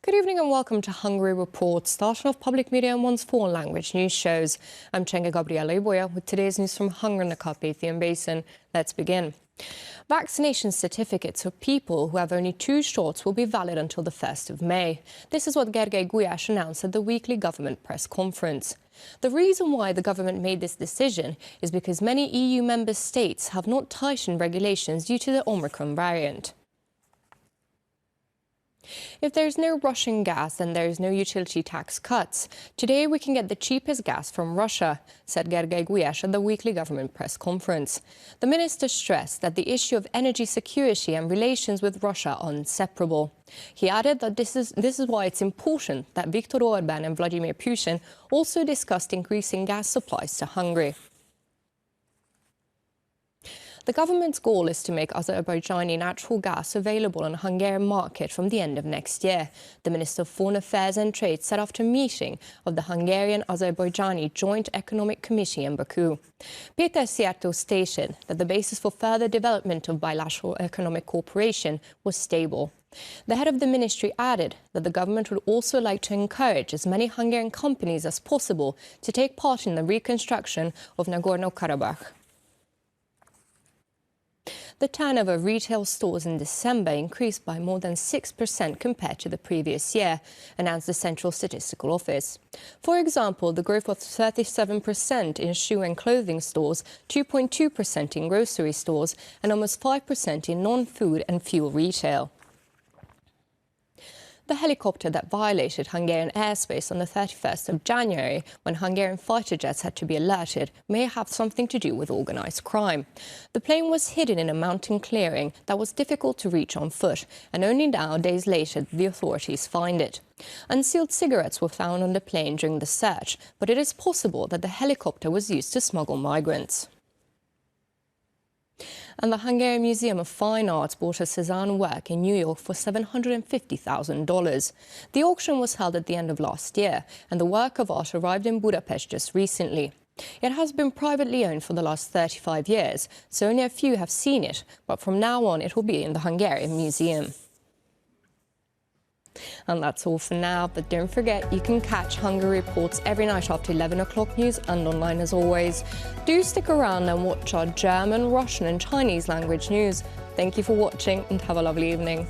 Good evening and welcome to Hungary Report, starting off public media and one's foreign language news shows. I'm Chenga Gabriela Iboya with today's news from Hungary and the Carpathian Basin. Let's begin. Vaccination certificates for people who have only 2 shots will be valid until the 1st of May. This is what Gergely Gulyás announced at the weekly government press conference. The reason why the government made this decision is because many EU member states have not tightened regulations due to the Omicron variant. If there's no Russian gas, then there's no utility tax cuts. Today we can get the cheapest gas from Russia, said Gergely Gulyás at the weekly government press conference. The minister stressed that the issue of energy security and relations with Russia are inseparable. He added that this is why it's important that Viktor Orbán and Vladimir Putin also discussed increasing gas supplies to Hungary. The government's goal is to make Azerbaijani natural gas available on the Hungarian market from the end of next year. The Minister of Foreign Affairs and Trade said after a meeting of the Hungarian-Azerbaijani Joint Economic Committee in Baku. Péter Szijjártó stated that the basis for further development of bilateral economic cooperation was stable. The head of the ministry added that the government would also like to encourage as many Hungarian companies as possible to take part in the reconstruction of Nagorno-Karabakh. The turnover of retail stores in December increased by more than 6% compared to the previous year, announced the Central Statistical Office. For example, the growth was 37% in shoe and clothing stores, 2.2% in grocery stores, and almost 5% in non-food and fuel retail. The helicopter that violated Hungarian airspace on the 31st of January, when Hungarian fighter jets had to be alerted, may have something to do with organised crime. The plane was hidden in a mountain clearing that was difficult to reach on foot, and only now, days later, the authorities find it. Unsealed cigarettes were found on the plane during the search, but it is possible that the helicopter was used to smuggle migrants. And the Hungarian Museum of Fine Arts bought a Cezanne work in New York for $750,000. The auction was held at the end of last year, and the work of art arrived in Budapest just recently. It has been privately owned for the last 35 years, so only a few have seen it, but from now on it will be in the Hungarian Museum. And that's all for now, but don't forget you can catch Hungary Reports every night after 11 o'clock news and online as always. Do stick around and watch our German, Russian and Chinese language news. Thank you for watching and have a lovely evening.